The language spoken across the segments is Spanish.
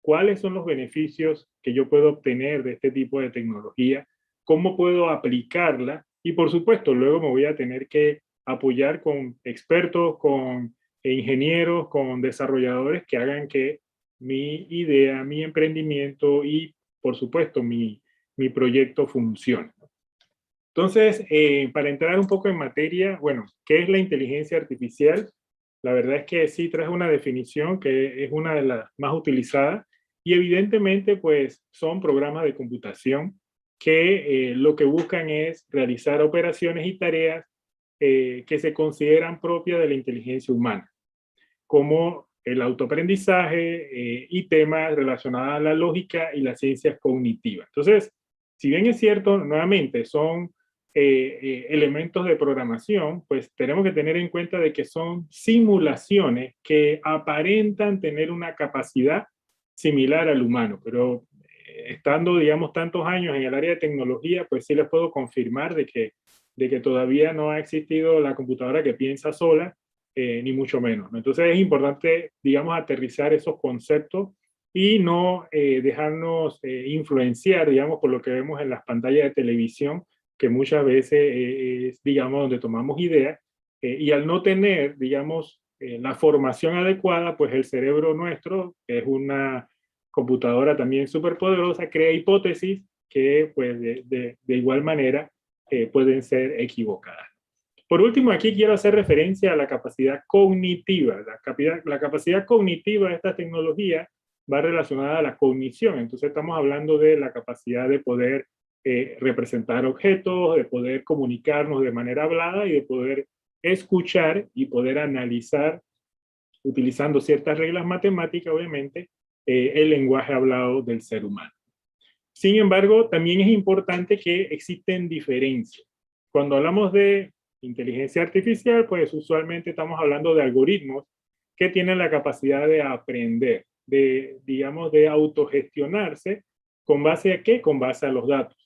cuáles son los beneficios que yo puedo obtener de este tipo de tecnología, cómo puedo aplicarla y por supuesto luego me voy a tener que apoyar con expertos, con ingenieros, con desarrolladores que hagan que mi idea, mi emprendimiento y por supuesto mi proyecto funcione. Entonces, para entrar un poco en materia, bueno, ¿qué es la inteligencia artificial? La verdad es que sí trae una definición que es una de las más utilizadas y evidentemente pues son programas de computación que lo que buscan es realizar operaciones y tareas que se consideran propias de la inteligencia humana, como el autoaprendizaje y temas relacionados a la lógica y las ciencias cognitivas. Entonces, si bien es cierto, nuevamente son elementos de programación, pues tenemos que tener en cuenta de que son simulaciones que aparentan tener una capacidad similar al humano, pero estando, digamos, tantos años en el área de tecnología, pues sí les puedo confirmar de que todavía no ha existido la computadora que piensa sola, ni mucho menos, ¿no? Entonces es importante, digamos, aterrizar esos conceptos y no dejarnos influenciar, digamos, por lo que vemos en las pantallas de televisión, que muchas veces es, digamos, donde tomamos ideas, y al no tener, digamos, la formación adecuada, pues el cerebro nuestro, que es una computadora también súper poderosa, crea hipótesis que, pues, de igual manera pueden ser equivocadas. Por último, aquí quiero hacer referencia a la capacidad cognitiva. La capacidad cognitiva de esta tecnología va relacionada a la cognición. Entonces estamos hablando de la capacidad de poder representar objetos, de poder comunicarnos de manera hablada y de poder escuchar y poder analizar, utilizando ciertas reglas matemáticas, obviamente, el lenguaje hablado del ser humano. Sin embargo, también es importante que existen diferencias. Cuando hablamos de inteligencia artificial, pues usualmente estamos hablando de algoritmos que tienen la capacidad de aprender, de, digamos, de autogestionarse. ¿Con base a qué? Con base a los datos.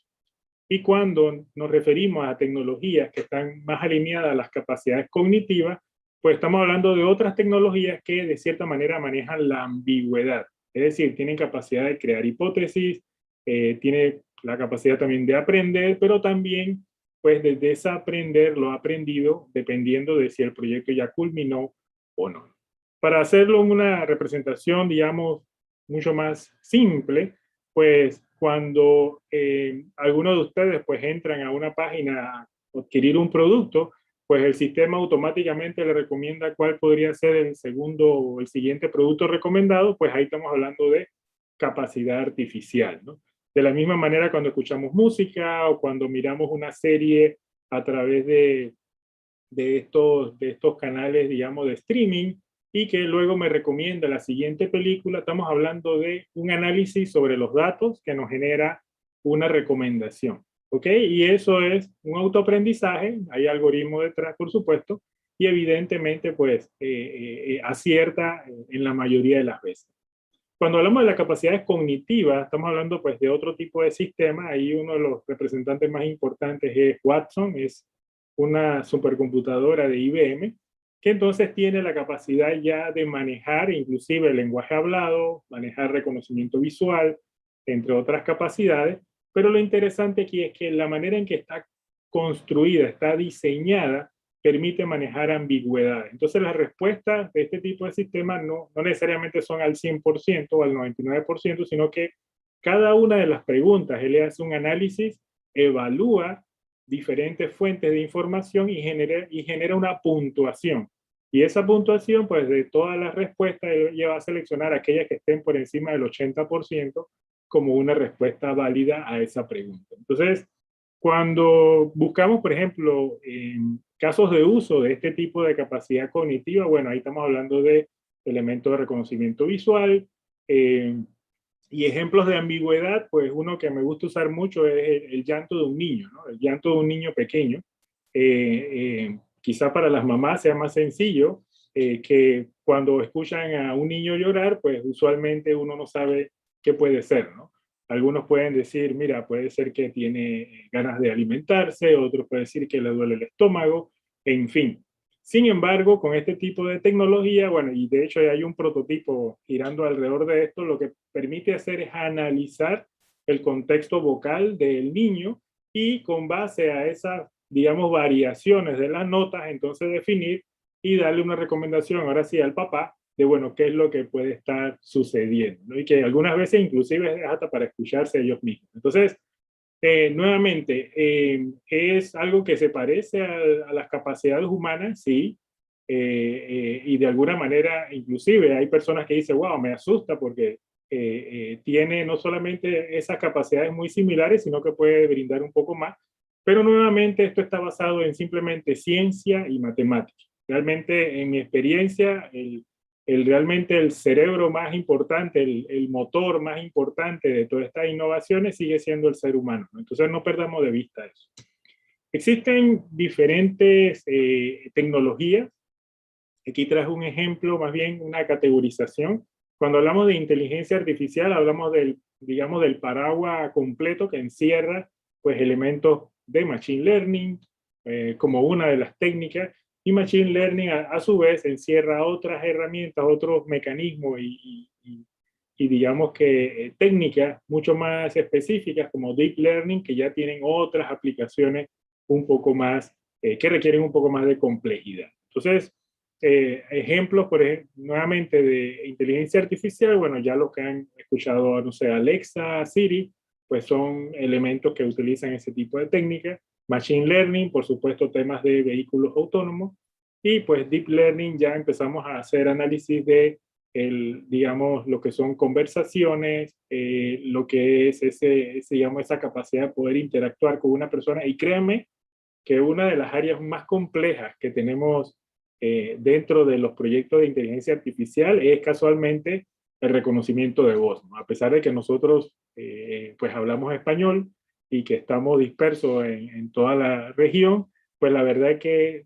Y cuando nos referimos a tecnologías que están más alineadas a las capacidades cognitivas, pues estamos hablando de otras tecnologías que de cierta manera manejan la ambigüedad. Es decir, tienen capacidad de crear hipótesis, tiene la capacidad también de aprender, pero también pues de desaprender lo aprendido dependiendo de si el proyecto ya culminó o no. Para hacerlo una representación, digamos, mucho más simple, pues cuando algunos de ustedes pues entran a una página a adquirir un producto, pues el sistema automáticamente le recomienda cuál podría ser el segundo o el siguiente producto recomendado, pues ahí estamos hablando de capacidad artificial, ¿no? De la misma manera cuando escuchamos música o cuando miramos una serie a través de estos canales, digamos, de streaming, y que luego me recomienda la siguiente película, estamos hablando de un análisis sobre los datos que nos genera una recomendación. ¿Ok? Y eso es un autoaprendizaje, hay algoritmo detrás, por supuesto, y evidentemente, pues, acierta en la mayoría de las veces. Cuando hablamos de las capacidades cognitivas, estamos hablando pues de otro tipo de sistema. Ahí uno de los representantes más importantes es Watson, es una supercomputadora de IBM, que entonces tiene la capacidad ya de manejar inclusive el lenguaje hablado, manejar reconocimiento visual, entre otras capacidades. Pero lo interesante aquí es que la manera en que está construida, está diseñada, permite manejar ambigüedad. Entonces las respuestas de este tipo de sistemas no necesariamente son al 100% o al 99%, sino que cada una de las preguntas, él hace un análisis, evalúa diferentes fuentes de información y genera una puntuación. Y esa puntuación, pues de todas las respuestas, ella va a seleccionar aquellas que estén por encima del 80% como una respuesta válida a esa pregunta. Entonces, cuando buscamos, por ejemplo, en casos de uso de este tipo de capacidad cognitiva, bueno, ahí estamos hablando de elementos de reconocimiento visual, y ejemplos de ambigüedad, pues uno que me gusta usar mucho es el llanto de un niño, ¿no? El llanto de un niño pequeño. Quizá para las mamás sea más sencillo que cuando escuchan a un niño llorar, pues usualmente uno no sabe qué puede ser, ¿no? Algunos pueden decir, mira, puede ser que tiene ganas de alimentarse, otros pueden decir que le duele el estómago, en fin. Sin embargo, con este tipo de tecnología, bueno, y de hecho hay un prototipo girando alrededor de esto, lo que permite hacer es analizar el contexto vocal del niño y con base a esas, digamos, variaciones de las notas, entonces definir y darle una recomendación, ahora sí, al papá, de, bueno, qué es lo que puede estar sucediendo, ¿no? Y que algunas veces inclusive es hasta para escucharse a ellos mismos. Entonces, nuevamente, es algo que se parece a las capacidades humanas, sí, y de alguna manera, inclusive hay personas que dicen, wow, me asusta porque tiene no solamente esas capacidades muy similares, sino que puede brindar un poco más, pero nuevamente esto está basado en simplemente ciencia y matemática. Realmente, en mi experiencia, realmente el cerebro más importante, el motor más importante de todas estas innovaciones sigue siendo el ser humano, ¿no? Entonces no perdamos de vista eso. Existen diferentes tecnologías. Aquí traje un ejemplo, más bien una categorización. Cuando hablamos de inteligencia artificial, hablamos del, digamos, del paraguas completo que encierra pues elementos de machine learning como una de las técnicas, y machine learning a su vez encierra otras herramientas, otros mecanismos y digamos que técnicas mucho más específicas como deep learning que ya tienen otras aplicaciones un poco más, que requieren un poco más de complejidad. Entonces, ejemplos, por ejemplo, nuevamente de inteligencia artificial, bueno, ya lo que han escuchado, no sé, Alexa, Siri, pues son elementos que utilizan ese tipo de técnicas. Machine Learning, por supuesto, temas de vehículos autónomos. Y pues Deep Learning ya empezamos a hacer análisis de, digamos, lo que son conversaciones, lo que es digamos, esa capacidad de poder interactuar con una persona. Y créanme que una de las áreas más complejas que tenemos dentro de los proyectos de inteligencia artificial es casualmente el reconocimiento de voz, ¿no? A pesar de que nosotros pues hablamos español y que estamos dispersos en toda la región, pues la verdad es que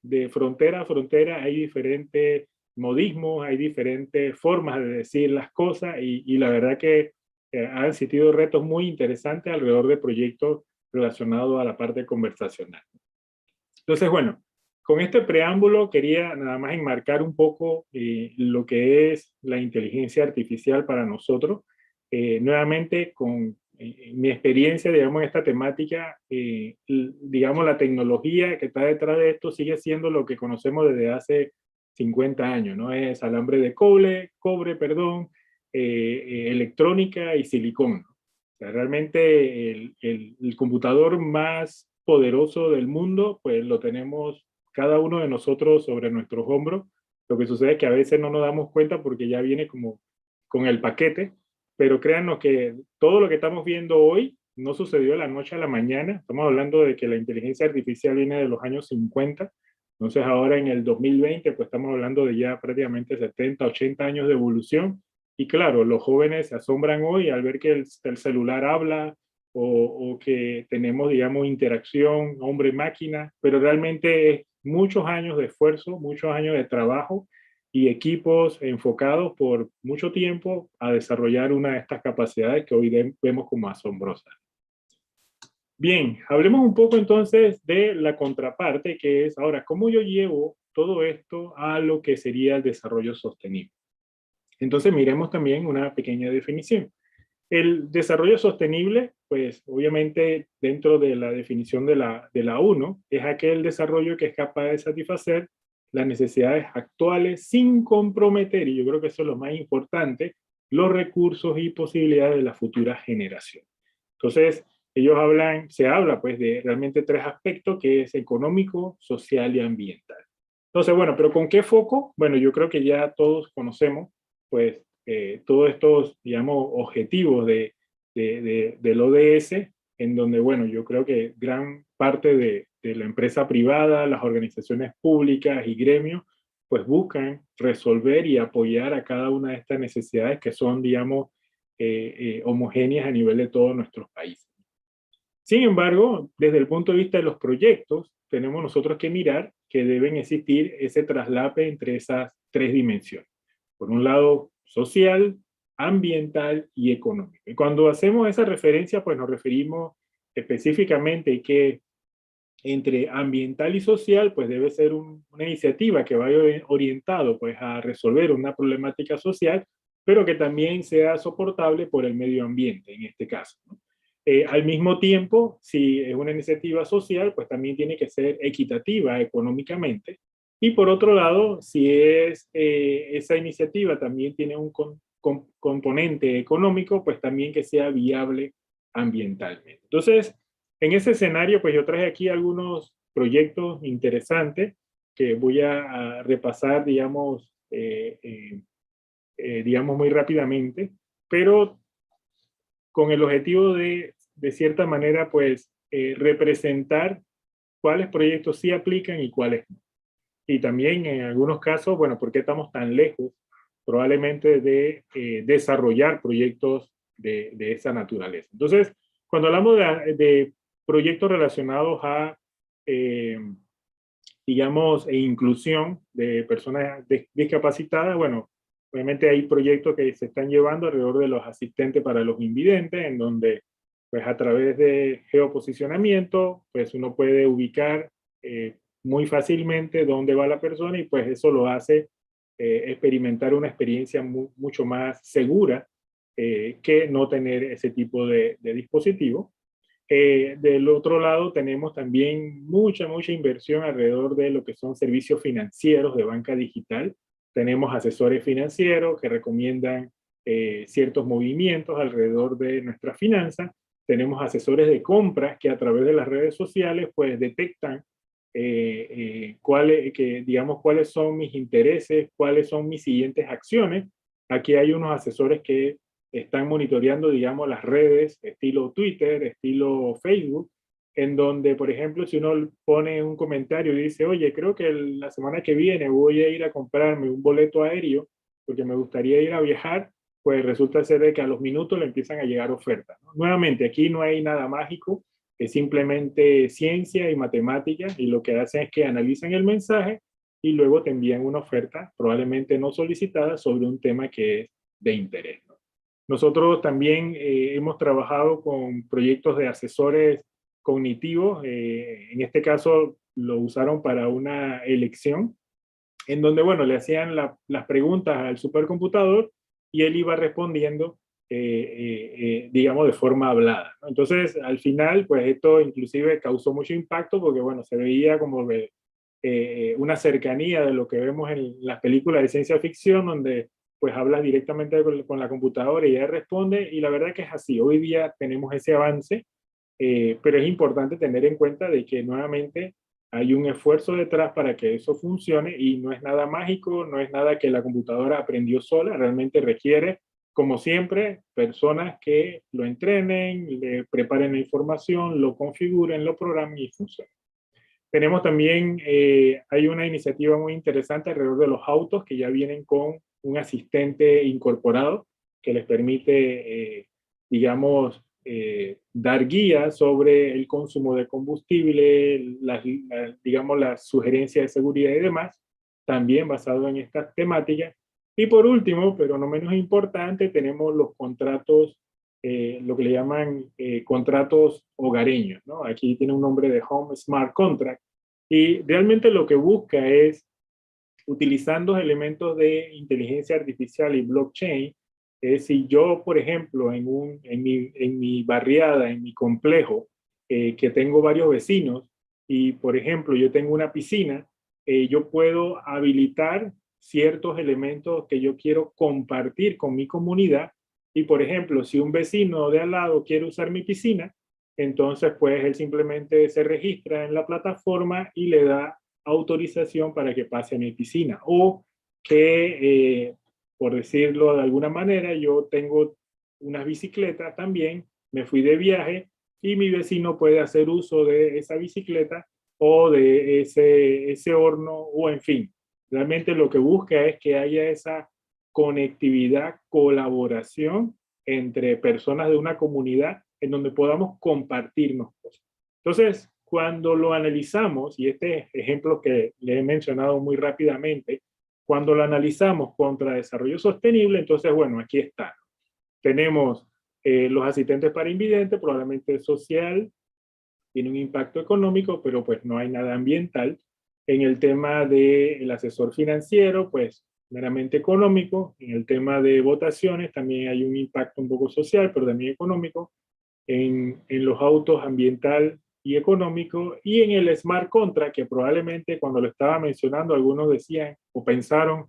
de frontera a frontera hay diferentes modismos, hay diferentes formas de decir las cosas y la verdad que han existido retos muy interesantes alrededor de proyectos relacionados a la parte conversacional. Entonces, bueno, con este preámbulo quería nada más enmarcar un poco lo que es la inteligencia artificial para nosotros. Nuevamente, con mi experiencia, digamos, en esta temática, digamos, la tecnología que está detrás de esto sigue siendo lo que conocemos desde hace 50 años, ¿no? Es alambre de cobre, perdón, electrónica y silicón, ¿no? O sea, realmente el computador más poderoso del mundo, pues lo tenemos cada uno de nosotros sobre nuestros hombros. Lo que sucede es que a veces no nos damos cuenta porque ya viene como con el paquete, pero créanos que todo lo que estamos viendo hoy no sucedió de la noche a la mañana. Estamos hablando de que la inteligencia artificial viene de los años 50. Entonces ahora en el 2020, pues estamos hablando de ya prácticamente 70, 80 años de evolución. Y claro, los jóvenes se asombran hoy al ver que el celular habla o que tenemos, digamos, interacción hombre-máquina, pero realmente es muchos años de esfuerzo, muchos años de trabajo y equipos enfocados por mucho tiempo a desarrollar una de estas capacidades que hoy vemos como asombrosas. Bien, hablemos un poco entonces de la contraparte, que es ahora, ¿cómo yo llevo todo esto a lo que sería el desarrollo sostenible? Entonces miremos también una pequeña definición. El desarrollo sostenible, pues obviamente dentro de la definición de la ONU, es aquel desarrollo que es capaz de satisfacer las necesidades actuales sin comprometer, y yo creo que eso es lo más importante, los recursos y posibilidades de la futura generación. Entonces, se habla pues de realmente tres aspectos, que es económico, social y ambiental. Entonces, bueno, pero ¿con qué foco? Bueno, yo creo que ya todos conocemos pues todos estos, digamos, objetivos del ODS, en donde, bueno, yo creo que gran parte de la empresa privada, las organizaciones públicas y gremios, pues buscan resolver y apoyar a cada una de estas necesidades que son, digamos, homogéneas a nivel de todos nuestros países. Sin embargo, desde el punto de vista de los proyectos, tenemos nosotros que mirar que deben existir ese traslape entre esas tres dimensiones. Por un lado, social, ambiental y económico. Y cuando hacemos esa referencia, pues nos referimos específicamente que entre ambiental y social, pues debe ser una iniciativa que vaya orientado pues a resolver una problemática social, pero que también sea soportable por el medio ambiente en este caso, ¿no? Al mismo tiempo, si es una iniciativa social, pues también tiene que ser equitativa económicamente. Y por otro lado, si esa iniciativa también tiene un componente económico, pues también que sea viable ambientalmente. Entonces, en ese escenario, pues yo traje aquí algunos proyectos interesantes que voy a repasar, digamos muy rápidamente, pero con el objetivo de cierta manera, pues, representar cuáles proyectos sí aplican y cuáles no. Y también en algunos casos, bueno, ¿por qué estamos tan lejos probablemente de desarrollar proyectos de esa naturaleza? Entonces, cuando hablamos de proyectos relacionados a, eh, digamos, inclusión de personas discapacitadas, bueno, obviamente hay proyectos que se están llevando alrededor de los asistentes para los invidentes, en donde, pues a través de geoposicionamiento, pues uno puede ubicar muy fácilmente dónde va la persona y pues eso lo hace experimentar una experiencia mucho más segura que no tener ese tipo de dispositivo. Del otro lado tenemos también mucha inversión alrededor de lo que son servicios financieros de banca digital. Tenemos asesores financieros que recomiendan ciertos movimientos alrededor de nuestras finanzas. Tenemos asesores de compras que a través de las redes sociales pues detectan digamos, cuáles son mis intereses, cuáles son mis siguientes acciones. Aquí hay unos asesores que están monitoreando, digamos, las redes, estilo Twitter, estilo Facebook, en donde, por ejemplo, si uno pone un comentario y dice, oye, creo que la semana que viene voy a ir a comprarme un boleto aéreo porque me gustaría ir a viajar, pues resulta ser de que a los minutos le empiezan a llegar ofertas, ¿no? Nuevamente, aquí no hay nada mágico, es simplemente ciencia y matemática, y lo que hacen es que analizan el mensaje y luego te envían una oferta, probablemente no solicitada, sobre un tema que es de interés, ¿no? Nosotros también hemos trabajado con proyectos de asesores cognitivos. En este caso lo usaron para una elección, en donde, bueno, le hacían las preguntas al supercomputador y él iba respondiendo, digamos, de forma hablada, ¿no? Entonces, al final, pues esto inclusive causó mucho impacto porque, bueno, se veía como una cercanía de lo que vemos en las películas de ciencia ficción, donde pues hablas directamente con la computadora y ella responde, y la verdad que es así. Hoy día tenemos ese avance, pero es importante tener en cuenta de que nuevamente hay un esfuerzo detrás para que eso funcione y no es nada mágico, no es nada que la computadora aprendió sola, realmente requiere, como siempre, personas que lo entrenen, le preparen la información, lo configuren, lo programen y funcione. Tenemos también, hay una iniciativa muy interesante alrededor de los autos que ya vienen con un asistente incorporado que les permite, digamos, dar guías sobre el consumo de combustible, digamos, las sugerencias de seguridad y demás, también basado en estas temáticas. Y por último, pero no menos importante, tenemos los contratos, lo que le llaman contratos hogareños, ¿no? Aquí tiene un nombre de Home Smart Contract, y realmente lo que busca es, utilizando elementos de inteligencia artificial y blockchain, es si yo, por ejemplo, en mi barriada, en mi complejo, que tengo varios vecinos, y por ejemplo yo tengo una piscina, yo puedo habilitar ciertos elementos que yo quiero compartir con mi comunidad, y por ejemplo, si un vecino de al lado quiere usar mi piscina, entonces pues él simplemente se registra en la plataforma y le da autorización para que pase a mi piscina. O que, por decirlo de alguna manera, yo tengo unas bicicletas también, me fui de viaje y mi vecino puede hacer uso de esa bicicleta o de ese horno, o en fin. Realmente lo que busca es que haya esa conectividad, colaboración entre personas de una comunidad en donde podamos compartirnos cosas. Entonces, cuando lo analizamos, y este ejemplo que le he mencionado muy rápidamente, cuando lo analizamos contra desarrollo sostenible, entonces, bueno, aquí está. Tenemos los asistentes para invidentes, probablemente social, tiene un impacto económico, pero pues no hay nada ambiental. En el tema del asesor financiero, pues meramente económico. En el tema de votaciones también hay un impacto un poco social, pero también económico. En los autos ambiental y económico, y en el smart contract, que probablemente cuando lo estaba mencionando algunos decían o pensaron,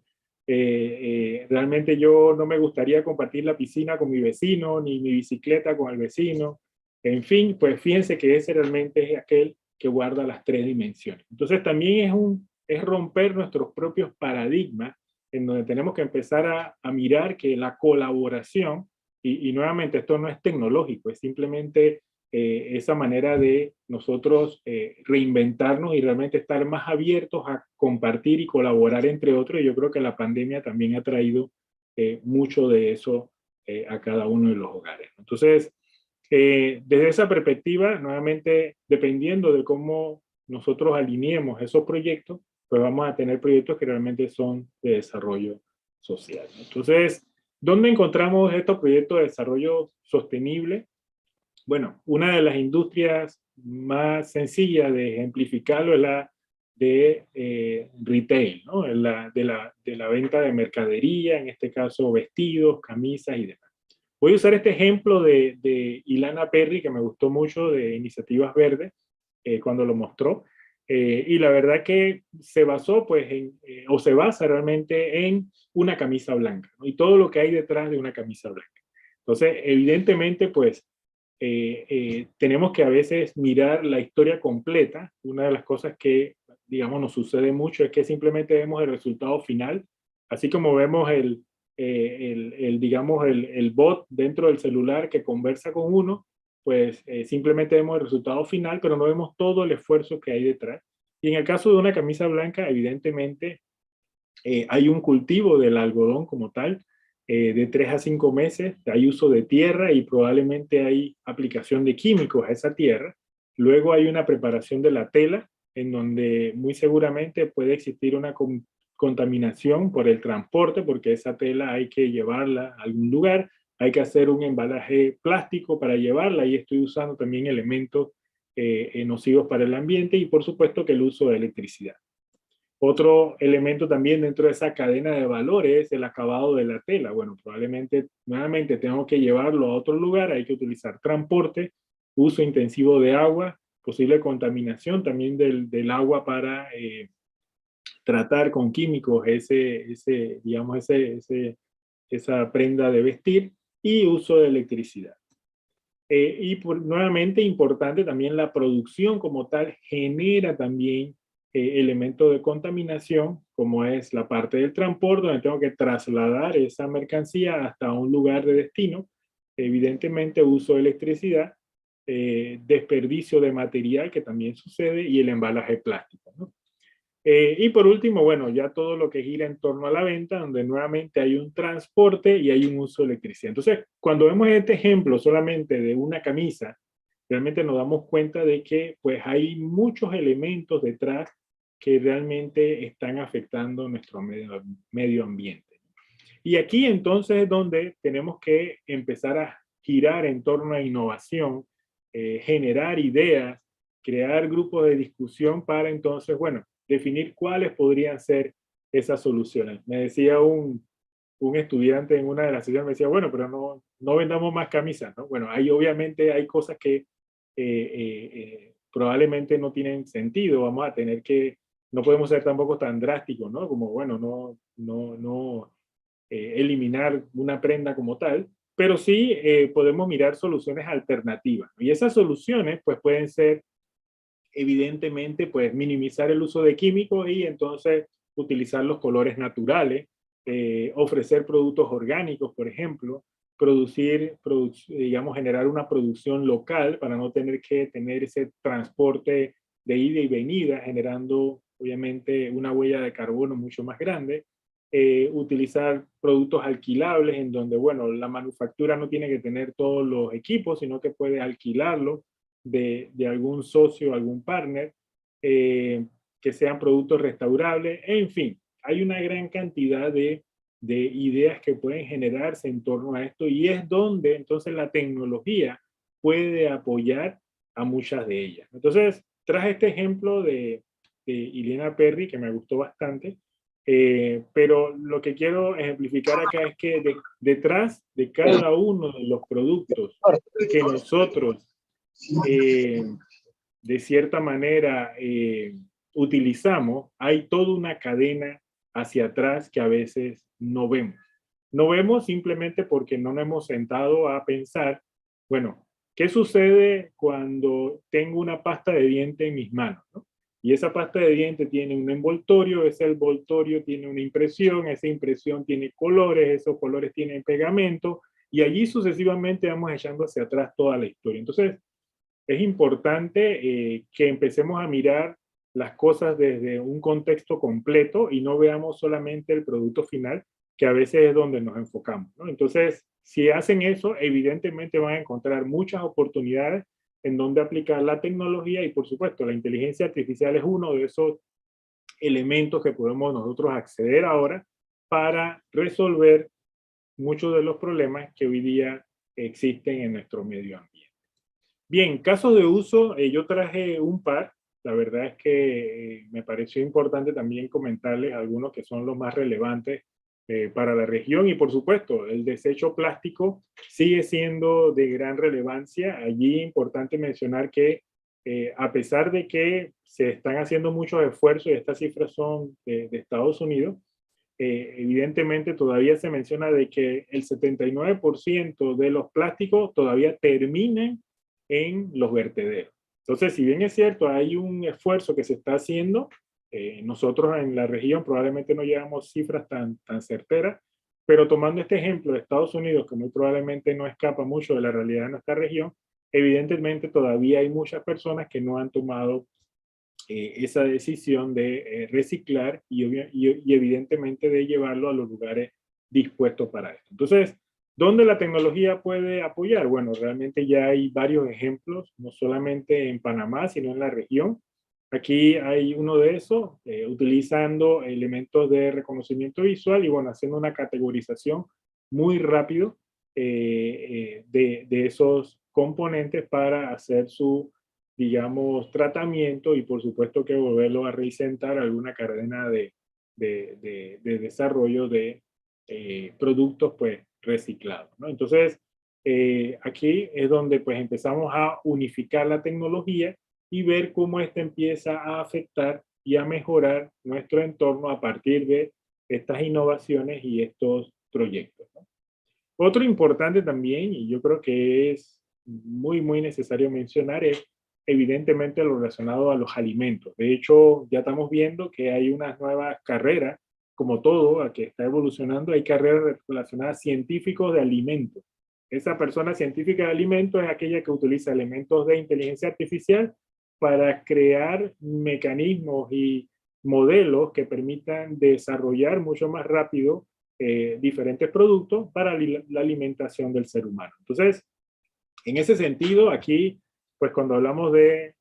realmente yo no me gustaría compartir la piscina con mi vecino, ni mi bicicleta con el vecino. En fin, pues fíjense que ese realmente es aquel que guarda las tres dimensiones. Entonces también es romper nuestros propios paradigmas, en donde tenemos que empezar a mirar que la colaboración, y nuevamente esto no es tecnológico, es simplemente esa manera de nosotros reinventarnos y realmente estar más abiertos a compartir y colaborar entre otros. Y yo creo que la pandemia también ha traído mucho de eso a cada uno de los hogares. Entonces, desde esa perspectiva, nuevamente, dependiendo de cómo nosotros alineemos esos proyectos, pues vamos a tener proyectos que realmente son de desarrollo social. Entonces, ¿dónde encontramos estos proyectos de desarrollo sostenible? Bueno, una de las industrias más sencillas de ejemplificarlo es la de retail, ¿no? De la venta de mercadería, en este caso vestidos, camisas y demás. Voy a usar este ejemplo de Ilana Perry, que me gustó mucho, de Iniciativas Verdes, cuando lo mostró. Y la verdad que se basó, pues, o se basa realmente en una camisa blanca, ¿no? Y todo lo que hay detrás de una camisa blanca. Entonces, evidentemente, pues, tenemos que a veces mirar la historia completa. Una de las cosas que, digamos, nos sucede mucho es que simplemente vemos el resultado final, así como vemos digamos, el bot dentro del celular que conversa con uno, pues simplemente vemos el resultado final, pero no vemos todo el esfuerzo que hay detrás. Y en el caso de una camisa blanca, evidentemente, hay un cultivo del algodón como tal, de 3 a 5 meses, hay uso de tierra y probablemente hay aplicación de químicos a esa tierra. Luego hay una preparación de la tela, en donde muy seguramente puede existir una contaminación por el transporte, porque esa tela hay que llevarla a algún lugar, hay que hacer un embalaje plástico para llevarla, y estoy usando también elementos nocivos para el ambiente, y por supuesto que el uso de electricidad. Otro elemento también dentro de esa cadena de valores es el acabado de la tela. Bueno, probablemente nuevamente tengo que llevarlo a otro lugar, hay que utilizar transporte, uso intensivo de agua, posible contaminación también del agua para tratar con químicos digamos, esa prenda de vestir, y uso de electricidad. Nuevamente importante también la producción como tal genera también elementos de contaminación, como es la parte del transporte, donde tengo que trasladar esa mercancía hasta un lugar de destino. Evidentemente uso de electricidad, desperdicio de material que también sucede, y el embalaje plástico, ¿no? Y por último, bueno, ya todo lo que gira en torno a la venta, donde nuevamente hay un transporte y hay un uso de electricidad. Entonces, cuando vemos este ejemplo solamente de una camisa, realmente nos damos cuenta de que pues hay muchos elementos detrás que realmente están afectando nuestro medio ambiente. Y aquí entonces es donde tenemos que empezar a girar en torno a innovación, generar ideas, crear grupos de discusión para entonces, bueno, definir cuáles podrían ser esas soluciones. Me decía un estudiante en una de las sesiones, me decía, bueno, pero no vendamos más camisas, ¿no? Bueno, obviamente hay cosas que probablemente no tienen sentido, vamos a tener que, no podemos ser tampoco tan drásticos, ¿no? Como, bueno, no eliminar una prenda como tal, pero sí podemos mirar soluciones alternativas. Y esas soluciones pues pueden ser evidentemente pues minimizar el uso de químicos, y entonces utilizar los colores naturales, ofrecer productos orgánicos, por ejemplo, digamos, generar una producción local para no tener que tener ese transporte de ida y venida, generando obviamente una huella de carbono mucho más grande. Utilizar productos alquilables, en donde, bueno, la manufactura no tiene que tener todos los equipos, sino que puede alquilarlos de algún socio, algún partner, que sean productos restaurables, en fin, hay una gran cantidad de ideas que pueden generarse en torno a esto, y es donde entonces la tecnología puede apoyar a muchas de ellas. Entonces, traje este ejemplo de Ilena Perry, que me gustó bastante, pero lo que quiero ejemplificar acá es que detrás de cada uno de los productos que nosotros, eh, de cierta manera, utilizamos, hay toda una cadena hacia atrás que a veces no vemos. No vemos simplemente porque no nos hemos sentado a pensar, bueno, ¿qué sucede cuando tengo una pasta de diente en mis manos, ¿no? Y esa pasta de diente tiene un envoltorio, ese envoltorio tiene una impresión, esa impresión tiene colores, esos colores tienen pegamento, y allí sucesivamente vamos echando hacia atrás toda la historia. Entonces, es importante que empecemos a mirar las cosas desde un contexto completo y no veamos solamente el producto final, que a veces es donde nos enfocamos, ¿no? Entonces, si hacen eso, evidentemente van a encontrar muchas oportunidades en donde aplicar la tecnología y, por supuesto, la inteligencia artificial es uno de esos elementos que podemos nosotros acceder ahora para resolver muchos de los problemas que hoy día existen en nuestro medio ambiente. Bien, casos de uso, yo traje un par. La verdad es que me pareció importante también comentarles algunos que son los más relevantes para la región y por supuesto el desecho plástico sigue siendo de gran relevancia. Allí es importante mencionar que a pesar de que se están haciendo muchos esfuerzos y estas cifras son de Estados Unidos, evidentemente todavía se menciona de que el 79% de los plásticos todavía terminan en los vertederos. Entonces, si bien es cierto, hay un esfuerzo que se está haciendo, nosotros en la región probablemente no llevamos cifras tan certeras, pero tomando este ejemplo de Estados Unidos, que muy probablemente no escapa mucho de la realidad de nuestra región, evidentemente todavía hay muchas personas que no han tomado esa decisión de reciclar y evidentemente de llevarlo a los lugares dispuestos para esto. Entonces, ¿dónde la tecnología puede apoyar? Bueno, realmente ya hay varios ejemplos, no solamente en Panamá, sino en la región. Aquí hay uno de esos, utilizando elementos de reconocimiento visual y bueno, haciendo una categorización muy rápido de esos componentes para hacer su, digamos, tratamiento y por supuesto que volverlo a reinsertar alguna cadena de desarrollo de productos pues reciclados, ¿no? Entonces, aquí es donde pues empezamos a unificar la tecnología y ver cómo esta empieza a afectar y a mejorar nuestro entorno a partir de estas innovaciones y estos proyectos, ¿no? Otro importante también, y yo creo que es muy necesario mencionar, es evidentemente lo relacionado a los alimentos. De hecho, ya estamos viendo que hay unas nuevas carreras, como todo, a que está evolucionando, hay carreras relacionadas a científicos de alimentos. Esa persona científica de alimentos es aquella que utiliza elementos de inteligencia artificial para crear mecanismos y modelos que permitan desarrollar mucho más rápido diferentes productos para la alimentación del ser humano. Entonces, en ese sentido, aquí, pues cuando hablamos de,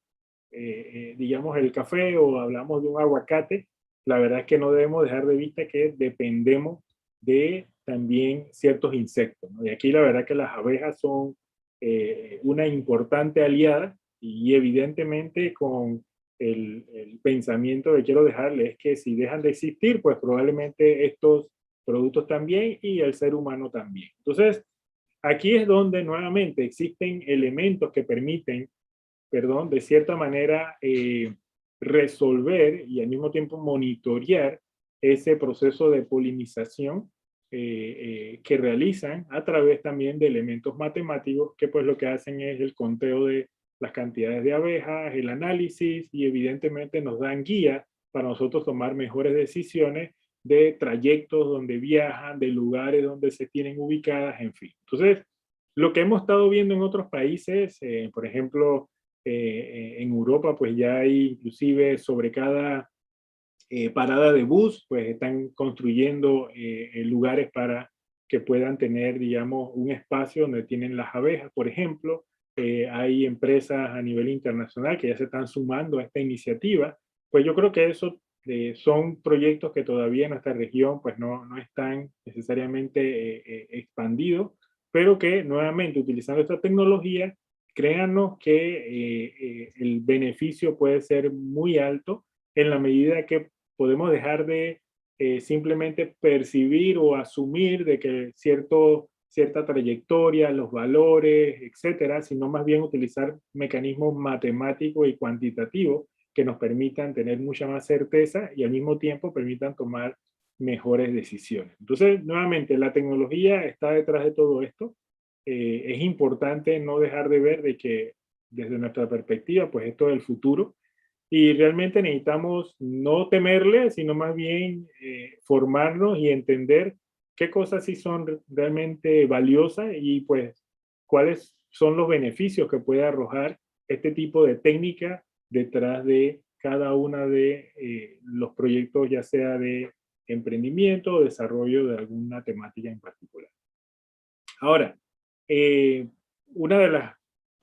digamos, el café o hablamos de un aguacate, la verdad es que no debemos dejar de vista que dependemos de también ciertos insectos, ¿no? Y aquí la verdad que las abejas son una importante aliada y evidentemente con el pensamiento que quiero dejarles es que si dejan de existir, pues probablemente estos productos también y el ser humano también. Entonces, aquí es donde nuevamente existen elementos que permiten, perdón, de cierta manera resolver y al mismo tiempo monitorear ese proceso de polinización que realizan a través también de elementos matemáticos que pues lo que hacen es el conteo de las cantidades de abejas, el análisis y evidentemente nos dan guía para nosotros tomar mejores decisiones de trayectos donde viajan, de lugares donde se tienen ubicadas, en fin. Entonces, lo que hemos estado viendo en otros países, por ejemplo, en Europa, pues ya hay inclusive sobre cada parada de bus, pues están construyendo lugares para que puedan tener, digamos, un espacio donde tienen las abejas, por ejemplo. Hay empresas a nivel internacional que ya se están sumando a esta iniciativa. Pues yo creo que eso son proyectos que todavía en nuestra región pues no están necesariamente expandidos, pero que nuevamente utilizando esta tecnología créanos que el beneficio puede ser muy alto en la medida que podemos dejar de simplemente percibir o asumir de que cierta trayectoria, los valores, etcétera, sino más bien utilizar mecanismos matemáticos y cuantitativos que nos permitan tener mucha más certeza y al mismo tiempo permitan tomar mejores decisiones. Entonces, nuevamente, la tecnología está detrás de todo esto. Es importante no dejar de ver de que desde nuestra perspectiva, pues esto es el futuro y realmente necesitamos no temerle, sino más bien formarnos y entender qué cosas sí son realmente valiosas y pues cuáles son los beneficios que puede arrojar este tipo de técnica detrás de cada una de los proyectos, ya sea de emprendimiento o desarrollo de alguna temática en particular. Ahora, eh, una de las,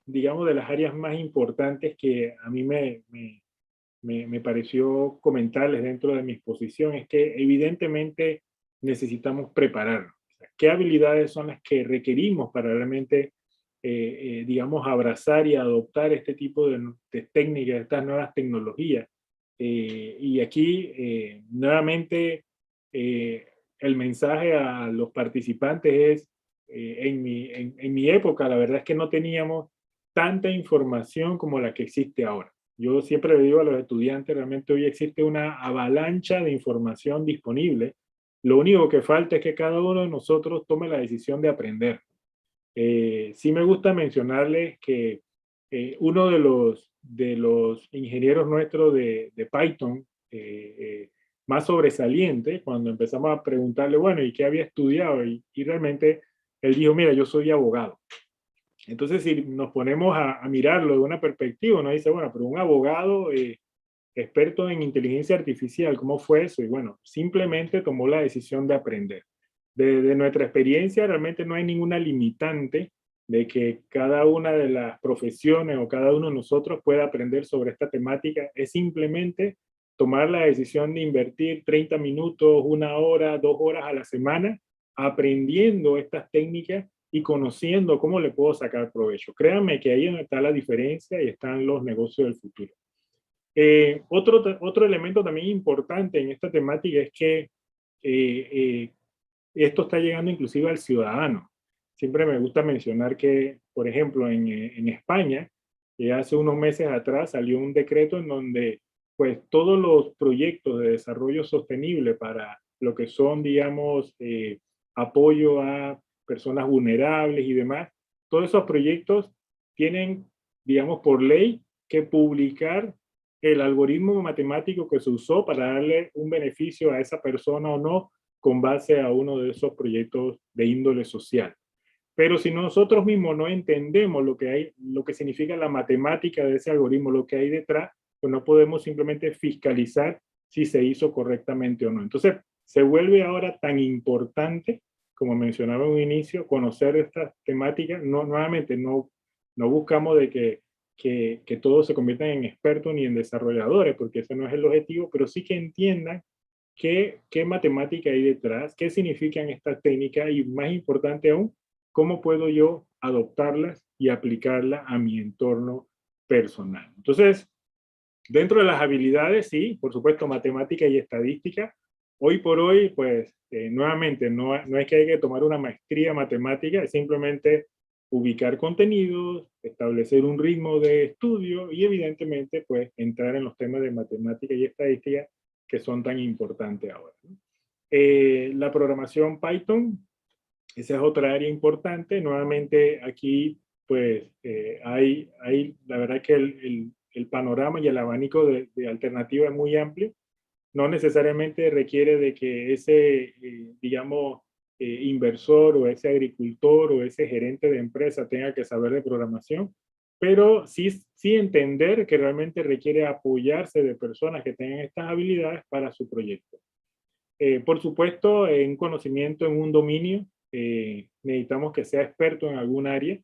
digamos, de las áreas más importantes que a mí me pareció comentarles dentro de mi exposición es que evidentemente necesitamos prepararnos. O sea, ¿qué habilidades son las que requerimos para realmente, digamos, abrazar y adoptar este tipo de técnicas, estas nuevas tecnologías? Y aquí, nuevamente, el mensaje a los participantes es, en mi época, la verdad es que no teníamos tanta información como la que existe ahora. Yo siempre le digo a los estudiantes, realmente hoy existe una avalancha de información disponible. Lo único que falta es que cada uno de nosotros tome la decisión de aprender. Sí me gusta mencionarles que uno de los ingenieros nuestros de Python más sobresaliente, cuando empezamos a preguntarle, bueno, ¿y qué había estudiado? Y realmente él dijo, mira, yo soy abogado. Entonces, si nos ponemos a mirarlo de una perspectiva, uno dice, bueno, pero un abogado experto en inteligencia artificial, ¿cómo fue eso? Y bueno, simplemente tomó la decisión de aprender. De nuestra experiencia, realmente no hay ninguna limitante de que cada una de las profesiones o cada uno de nosotros pueda aprender sobre esta temática. Es simplemente tomar la decisión de invertir 30 minutos, una hora, 2 horas a la semana aprendiendo estas técnicas y conociendo cómo le puedo sacar provecho. Créanme que ahí es donde está la diferencia y están los negocios del futuro. Otro elemento también importante en esta temática es que esto está llegando inclusive al ciudadano. Siempre me gusta mencionar que, por ejemplo, en España, hace unos meses atrás salió un decreto en donde pues todos los proyectos de desarrollo sostenible para lo que son, digamos, apoyo a personas vulnerables y demás, todos esos proyectos tienen, digamos, por ley que publicar el algoritmo matemático que se usó para darle un beneficio a esa persona o no con base a uno de esos proyectos de índole social. Pero si nosotros mismos no entendemos lo que significa la matemática de ese algoritmo, lo que hay detrás, pues no podemos simplemente fiscalizar si se hizo correctamente o no. Entonces, se vuelve ahora tan importante, como mencionaba en un inicio, conocer estas temáticas. No, nuevamente, no buscamos de que todos se conviertan en expertos ni en desarrolladores, porque ese no es el objetivo, pero sí que entiendan qué matemática hay detrás, qué significan estas técnicas y, más importante aún, cómo puedo yo adoptarlas y aplicarlas a mi entorno personal. Entonces, dentro de las habilidades, sí, por supuesto, matemática y estadística. Hoy por hoy, pues, nuevamente, no es que haya que tomar una maestría matemática, es simplemente ubicar contenidos, establecer un ritmo de estudio y, evidentemente, pues, entrar en los temas de matemática y estadística que son tan importantes ahora, ¿no? La programación Python, esa es otra área importante. Nuevamente aquí, pues, la verdad que el panorama y el abanico de alternativas es muy amplio. No necesariamente requiere de que ese, digamos, inversor o ese agricultor o ese gerente de empresa tenga que saber de programación, pero sí entender que realmente requiere apoyarse de personas que tengan estas habilidades para su proyecto. Por supuesto, en conocimiento en un dominio, necesitamos que sea experto en algún área.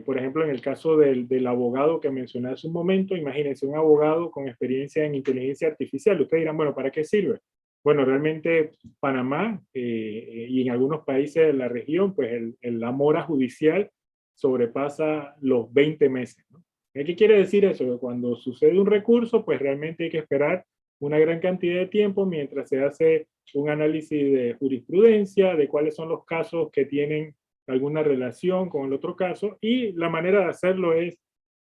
Por ejemplo, en el caso del abogado que mencioné hace un momento, imagínense un abogado con experiencia en inteligencia artificial. Ustedes dirán, bueno, ¿para qué sirve? Bueno, realmente Panamá y en algunos países de la región, pues la mora judicial sobrepasa los 20 meses, ¿no? ¿Qué quiere decir eso? Que cuando sucede un recurso, pues realmente hay que esperar una gran cantidad de tiempo mientras se hace un análisis de jurisprudencia, de cuáles son los casos que tienen alguna relación con el otro caso, y la manera de hacerlo es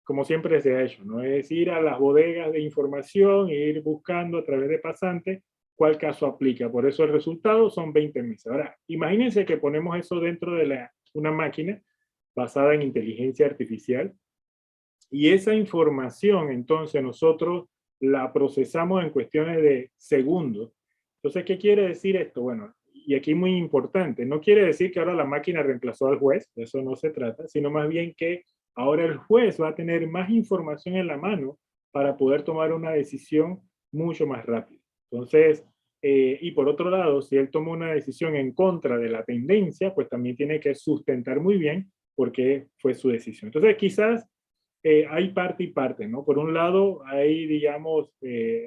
como siempre se ha hecho, ¿no? Es ir a las bodegas de información e ir buscando a través de pasantes cuál caso aplica. Por eso el resultado son 20 meses. Ahora, imagínense que ponemos eso dentro de una máquina basada en inteligencia artificial y esa información entonces nosotros la procesamos en cuestiones de segundos. Entonces, ¿qué quiere decir esto? Bueno, y aquí muy importante, no quiere decir que ahora la máquina reemplazó al juez, de eso no se trata, sino más bien que ahora el juez va a tener más información en la mano para poder tomar una decisión mucho más rápido. Entonces, y por otro lado, si él toma una decisión en contra de la tendencia, pues también tiene que sustentar muy bien por qué fue su decisión. Entonces, quizás hay parte y parte, ¿no? Por un lado, hay, digamos,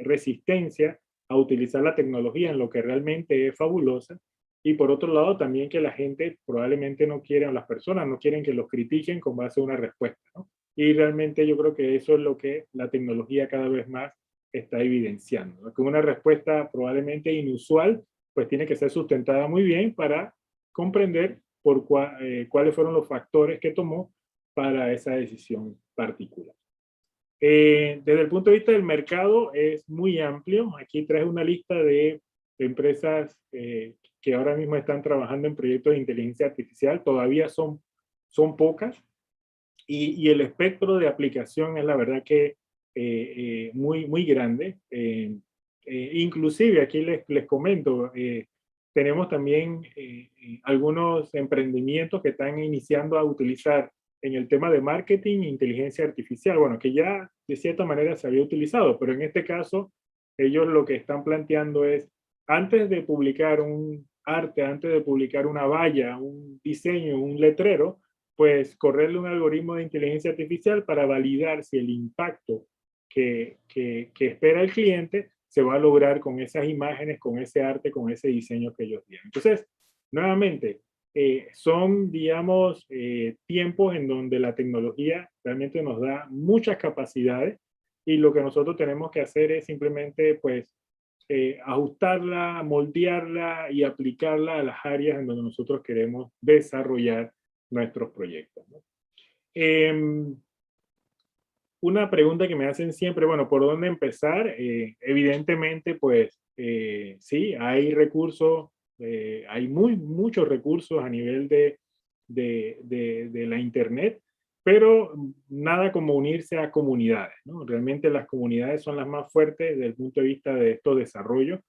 resistencia a utilizar la tecnología en lo que realmente es fabulosa, y por otro lado también que la gente probablemente no quieren, las personas no quieren que los critiquen con base a una respuesta, ¿no? Y realmente yo creo que eso es lo que la tecnología cada vez más está evidenciando, ¿no? Que una respuesta probablemente inusual, pues tiene que ser sustentada muy bien para comprender cuáles fueron los factores que tomó para esa decisión particular. Desde el punto de vista del mercado es muy amplio. Aquí traje una lista de empresas que ahora mismo están trabajando en proyectos de inteligencia artificial. Todavía son pocas y el espectro de aplicación es la verdad que muy grande. Inclusive aquí les comento, tenemos también algunos emprendimientos que están iniciando a utilizar en el tema de marketing e inteligencia artificial, bueno, que ya de cierta manera se había utilizado, pero en este caso ellos lo que están planteando es, antes de publicar un arte, antes de publicar una valla, un diseño, un letrero, pues correrle un algoritmo de inteligencia artificial para validar si el impacto que espera el cliente se va a lograr con esas imágenes, con ese arte, con ese diseño que ellos tienen. Entonces, nuevamente, son, digamos, tiempos en donde la tecnología realmente nos da muchas capacidades y lo que nosotros tenemos que hacer es simplemente, pues, ajustarla, moldearla y aplicarla a las áreas en donde nosotros queremos desarrollar nuestros proyectos, ¿no? Una pregunta que me hacen siempre, bueno, ¿por dónde empezar? Evidentemente, pues sí, hay recursos, hay muchos recursos a nivel de la Internet, pero nada como unirse a comunidades, ¿no? Realmente las comunidades son las más fuertes desde el punto de vista de estos desarrollos.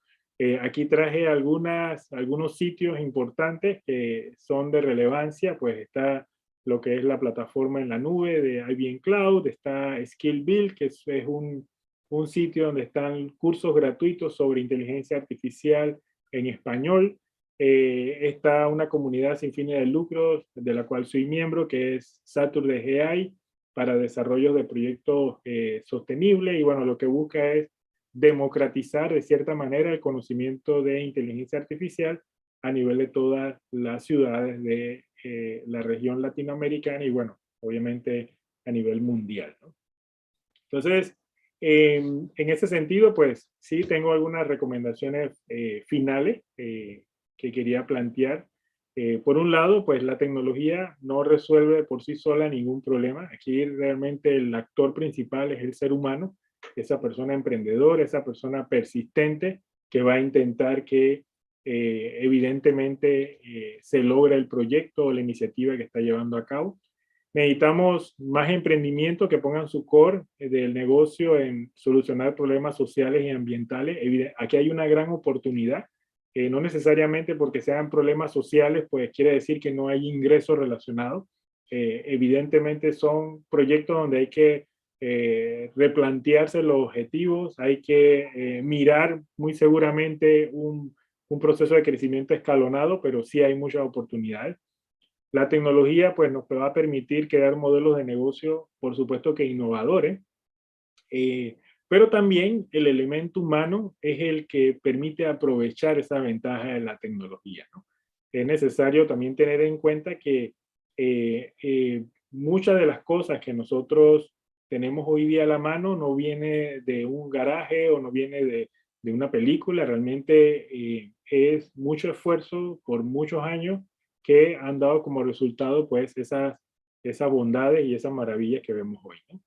Aquí traje algunos sitios importantes que son de relevancia, pues está lo que es la plataforma en la nube de IBM Cloud, está Skill Build, que es un sitio donde están cursos gratuitos sobre inteligencia artificial en español. Está una comunidad sin fines de lucro de la cual soy miembro, que es Saturday AI, para desarrollo de proyectos sostenibles, y bueno, lo que busca es democratizar de cierta manera el conocimiento de inteligencia artificial a nivel de todas las ciudades de la región latinoamericana y bueno, obviamente a nivel mundial, ¿no? Entonces, en ese sentido, pues sí tengo algunas recomendaciones finales que quería plantear. Por un lado, pues la tecnología no resuelve por sí sola ningún problema. Aquí realmente el actor principal es el ser humano, esa persona emprendedora, esa persona persistente que va a intentar que evidentemente se logre el proyecto o la iniciativa que está llevando a cabo. Necesitamos más emprendimientos que pongan su core del negocio en solucionar problemas sociales y ambientales. Aquí hay una gran oportunidad. No necesariamente porque sean problemas sociales, pues quiere decir que no hay ingresos relacionados. Evidentemente son proyectos donde hay que replantearse los objetivos, hay que mirar muy seguramente un proceso de crecimiento escalonado, pero sí hay muchas oportunidades. La tecnología pues nos va a permitir crear modelos de negocio, por supuesto que innovadores, pero también el elemento humano es el que permite aprovechar esa ventaja de la tecnología, ¿no? Es necesario también tener en cuenta que muchas de las cosas que nosotros tenemos hoy día a la mano no viene de un garaje o no viene de una película, realmente es mucho esfuerzo por muchos años que han dado como resultado pues esas bondades y esas maravillas que vemos hoy, ¿no?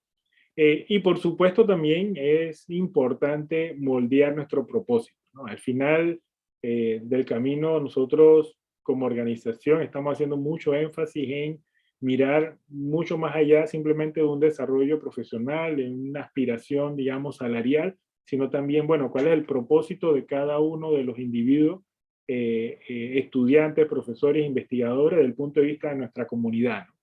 Y por supuesto también es importante moldear nuestro propósito, ¿no? Al final del camino nosotros como organización estamos haciendo mucho énfasis en mirar mucho más allá simplemente de un desarrollo profesional, en una aspiración, digamos, salarial, sino también, bueno, cuál es el propósito de cada uno de los individuos, estudiantes, profesores, investigadores, desde el punto de vista de nuestra comunidad, ¿no?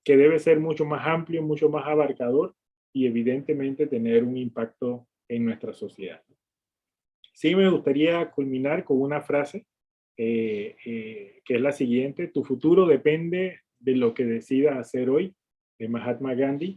Que debe ser mucho más amplio, mucho más abarcador y evidentemente tener un impacto en nuestra sociedad. Sí me gustaría culminar con una frase que es la siguiente: tu futuro depende de lo que decidas hacer hoy, de Mahatma Gandhi.